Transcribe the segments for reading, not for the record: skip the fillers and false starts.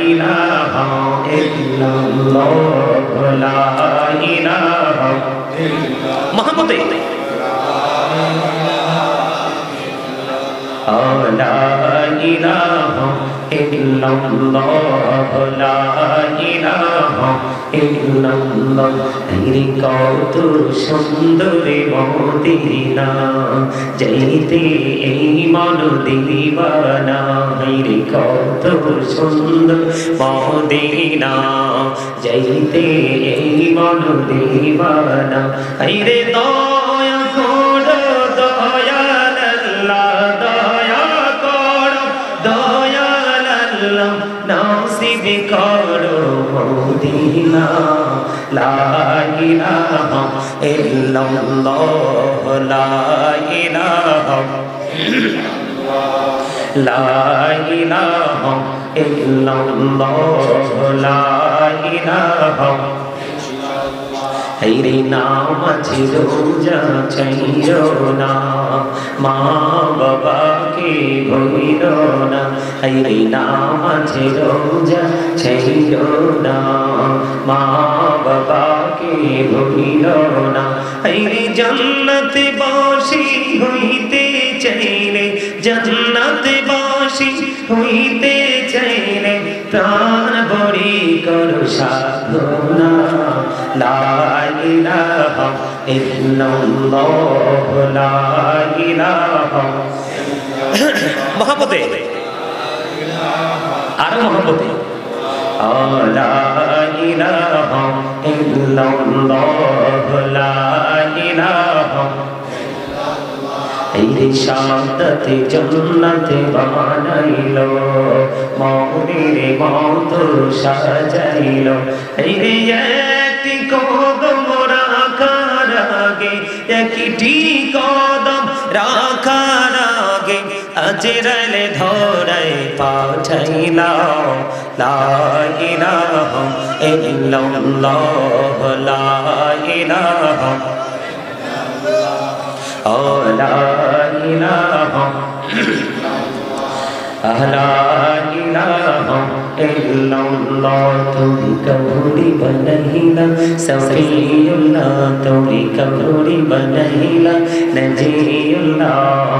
ইলাহা ইল্লাল্লাহ লা ইলাহা মহব্বতে লা ইলাহা ইল্লাল্লাহ লা ইলাহা ইল্লাল্লাহ তেরি কত সুন্দর মদিনা যাইতে এই মন দিবানা তেরি কত সুন্দর মদিনা যাইতে এই মন দিবানা রে দয়া করো দয়াল আল্লাহ দয়া করো দয়াল আল্লাহ নসিব করো মদিনা লা ইলাহা ইল্লাল্লাহ লা ইলাহা লা ইলাহা ইল্লাল্লাহ লা ইলাহা হেরে নাম আছে রোজা চাইরো না মা বাবাকে ভুলিও না হেরে নাম আছে রোজা চাইরো না মা বাবাকে ভুলিও না হেরে জান্নাত বাসী হইতে চাইলে জান্নাত বাসী হইতে চাইলে প্রাণ ভরি করো সাধনা লা ইলাহা ইল্লাল্লাহ লা ইলাহা মহব্বতে আর মহব্বতে লা ইলাহা ইল্লাল্লাহ লা ইলাহা এই শাহাদাতে জান্নাতে বানাইলো মনের মত সাজাইলো এই একটি কদম রাখার আগে একটি কদম রাখার আগে আজরাইল ধরায় পাঠাইলাও লা ইলাহা ইল্লাল্লাহ লা ইলাহা লা ইলাহা লা ইলাহা ইল্লাল্লাহ তুমি কবুরি বনাইলা সফিউল্লাহ তুমি কবুরি বনাইলা নজিউল্লাহ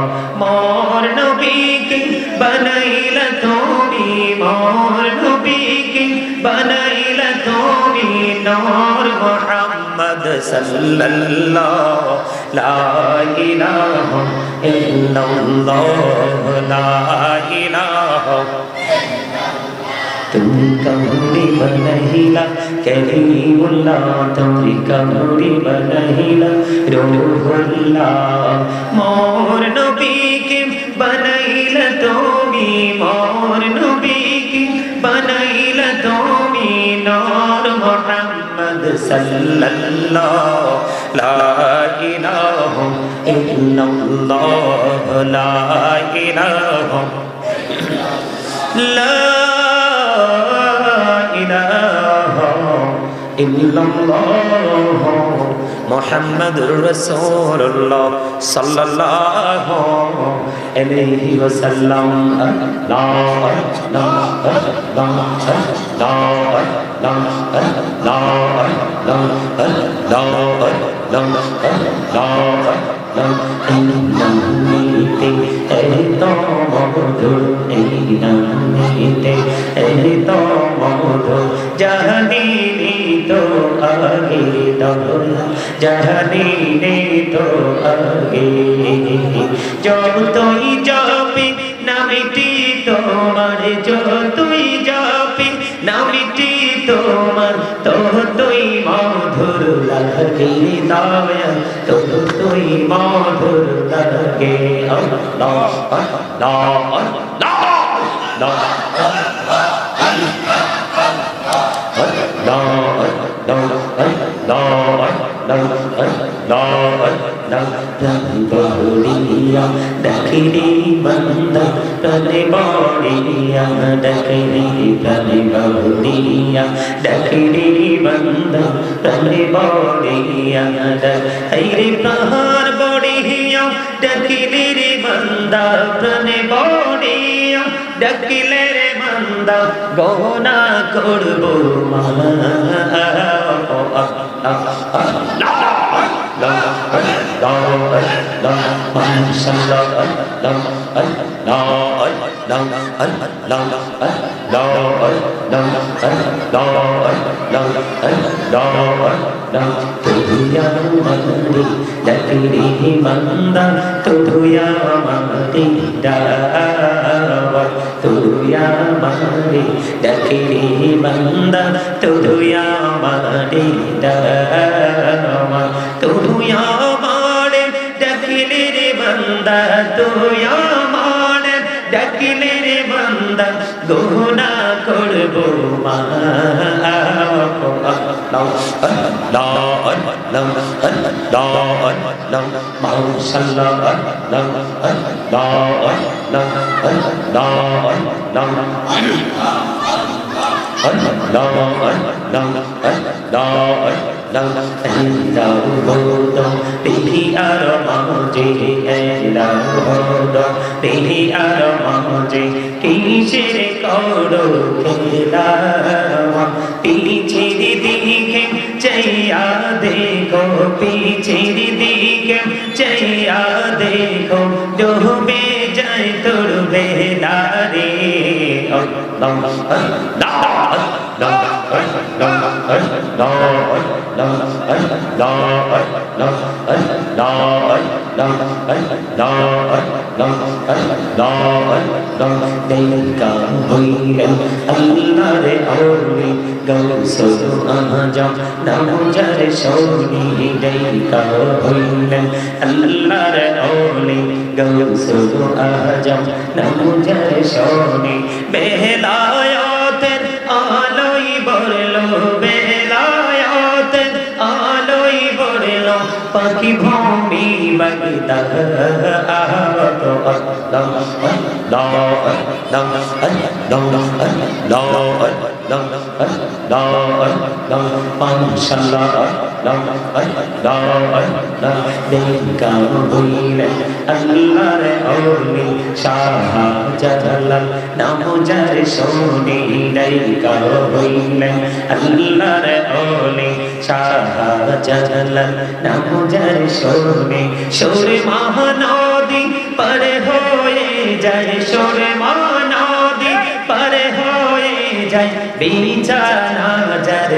মোর নবীকে বনাইলা তুমি মোর নবীকে বনাইলা তুমি নূর মুহাম্মদ সাল্লাল্লাহ লা ইলাহা ইল্লাল্লাহ লা ইলাহা তুমি কবুরি বনাইলা কলিমুল্লাহ তুমি কবুরি বনাইলা রূহুল্লাহ মোর নবীকে বনাইলা তুমি মোর নবীকে বনাইলা তুমি নূর মুহাম্মদ সাল্লাল্লাহ লা ইলাহা ইল্লাল্লাহ লা ইলাহা লা ইলাহা ইল্লাল্লাহ মুহাম্মাদুর রাসূলুল্লাহ সাল্লাল্লাহু আলাইহি ওয়াসাল্লাম লা ইলাহা জাহানি তো আগে জাহানি তো আগে যতই যাবে নামটি তোমার যতই যাবে নামটি তোমার ততই মধুর লাগে দয়া ততই মধুর লাগে আল্লাহ আল্লাহ আল্লাহ dakiri banda tane bodiya dakiri tane bodiya dakiri banda tane bodiya haire prahar bodiya dakiri banda tane bodiya ডাকিলে রে বান্দা গোনা করব মা গোনা করব মা কিসের করো খেলা পিছের দিকে চাইয়া দেখো পিছের দিকে চাইয়া দেখো ডুবে যায় তোর বেলা রে আল্লাহর আউলি গৌসুল আজম নামজার শৌনি দেইকা হইলেন আল্লাহর আউলি গৌসুল আজম নামজার শৌনি বেলায়াতের আলোই বললো বেলায়াতের আলোই বললো পাখি ভূমি বাগদা আল্লাহর আউলি শাহজালাল নামজার শোনে লাইকা হইলেন আল্লাহর আউলি শাহজালাল নামজার শোনে সুরে মহানদী পার হয়ে যায় সুরে মহানদী পার হয়ে যায় বিছানা যার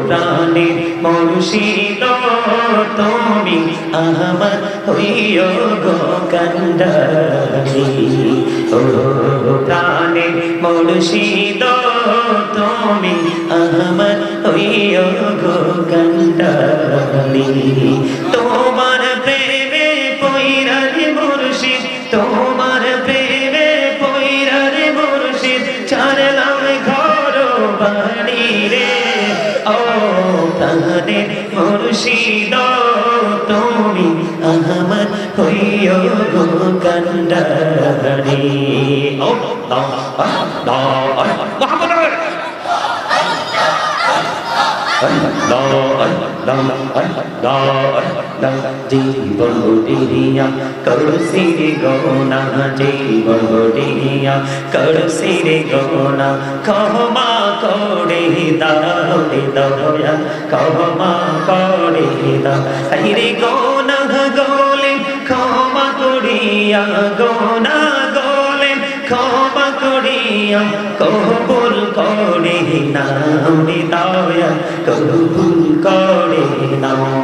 প্রাণী মুর্শিদ তুমি আমার হইও গো কান্ডারি ও প্রাণী মুর্শিদ তুমি আমার হইও গো কান্ডারি তোমার প্রেমে পয়রা রে মুর্শিদ তোমার প্রেমে পয়রা রে মুর্শিদ ছাড়লাম ঘর বাড়ি রে ও প্রাণে মুর্শিদ তুমি আমার হইও গো কান্ডারি ও জীবন ডিরিয়া করছি রে গৌনা জীবন ডিরিয়া করছি রে গৌনা ক্ষমা করে দাও রে দয়া ক্ষমা করে দাও রে গৌনা গলে ক্ষমা করিয়া গৌনা গলে ক্ষমা করিয়া কবুল করে নাও রে দয়া কবুল করে নাও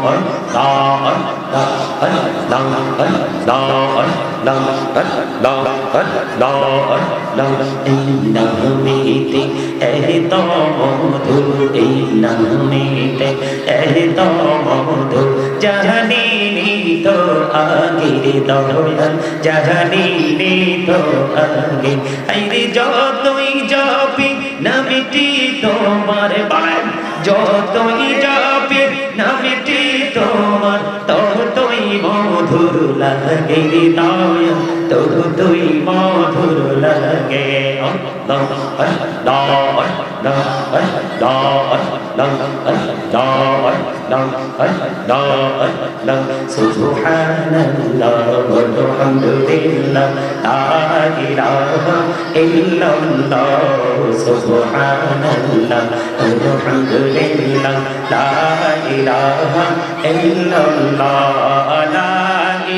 এই নামেতে এত মধু এই নামেতে এত মধু জানিনি তো আগে দয়া জানিনি তো আগে আইরে যতই জপি নামটি তোমার বান যতই জপি নামটি তোমার ততই মধুর মধুর লাগে হৃদয় তবু তুই মধুর লাগে আল্লাহ আল্লাহ আল্লাহ আল্লাহ আল্লাহ আল্লাহ আল্লাহ আল্লাহ সুবহানাল্লাহ ওয়ালহামদুলিল্লাহ লা ইলাহা ইল্লাল্লাহ সুবহানাল্লাহ ওয়ালহামদুলিল্লাহ লা ইলাহা ইল্লাল্লাহ লা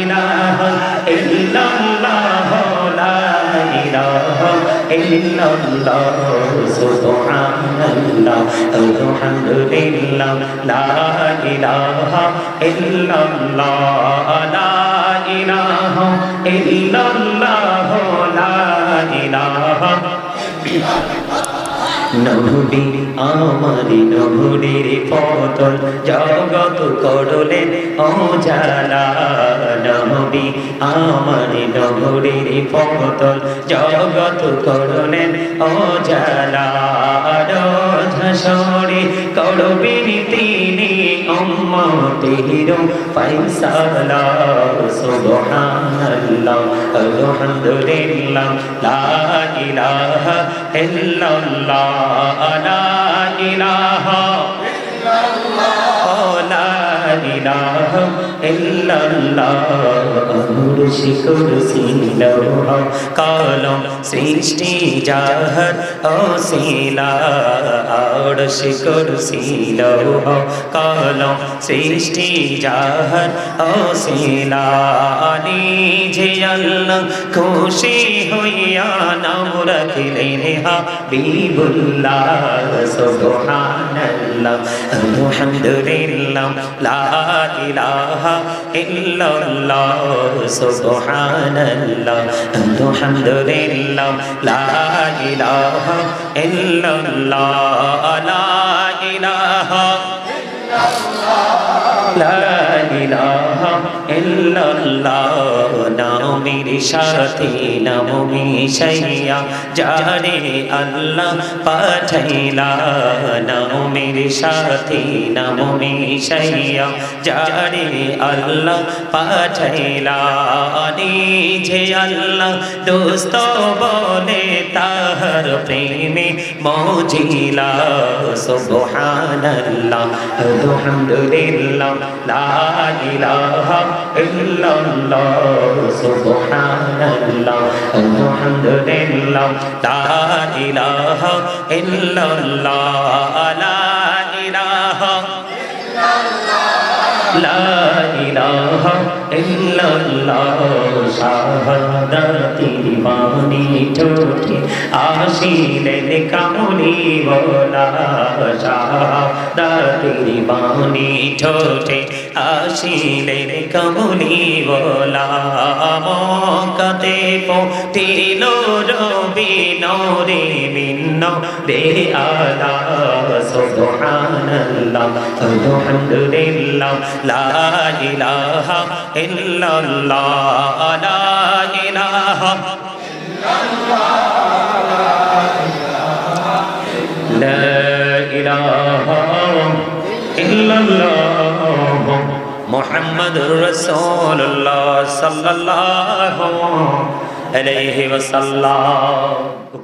ইলাহা ইল্লাল্লাহ লা ইলাহা ইল্লাল্লাহ সুবহানাল্লাহ আলহামদুলিল্লাহ লা ইলাহা ইল্লাল্লাহ লা ইলাহা ইল্লাল্লাহ লা ইলাহা নবী আমারি নবীর পতন জগৎ করলেন উজালা নবী আমারি নবীর পতন জগৎ করলেন উজালা ঝাসরে করবেন তিনি উম্মতের ফয়সালা সুবহানাল্লাহ আলহামদুলিল্লাহ লা ইলাহা ইল্লাল্লাহ লা ইলাহা ইলাহা ইল্লাল্লাহ মুর্শি কুরসি লৌহ কলম সৃষ্টি জাহার ওসিলা আরশি কুরসি লৌহ কলম সৃষ্টি জাহার ওসিলা নিজে আল্লাহ খুশি হইয়া নাম রাখিলেন হাবিবুল্লাহ সুবহানাল্লাহ আলহামদুলিল্লাহ লা ইলাহা ইল্লাল্লাহ সুবহানাল্লাহ আলহামদুলিল্লাহ লা ইলাহা ইল্লাল্লাহ লা ইলাহা লা ইলাহা ইল্লাল্লাহ নামের সাথে নাম মিশাইয়া যারে আল্লাহ পাঠাইলা নামের সাথে নাম মিশাইয়া যারে আল্লাহ পাঠাইলা নিজে আল্লাহ দোস্ত বলে তাহার প্রেমে মজিলা সুবহানাল্লাহ আলহামদুলিল্লাহ লা ইলাহা ইল্লাল্লাহ সুবহানাল্লাহ আলহামদুলিল্লাহ লা ইলাহা ইল্লাল্লাহ লা ইলাহা লা ইলাহা ইল্লাল্লাহ শাহাদাতি বাণী ঠোঁটে আসিলেন কামলি ওয়ালা শাহাদাতি বাণী ঠোঁটে আসিলেন কামলি ওয়ালা মক্কাতে পৌঁছিল রবি নূরে মিন্ন রে আলা সুবহানাল্লাহ আলহামদুলিল্লাহ লা ইলাহা ইল্লাল্লাহ লা ইলাহা লা ইলাহা ইল্লাল্লাহ মুহাম্মাদুর রাসূলুল্লাহ সাল্লাল্লাহু আলাইহি ওয়াসাল্লাম।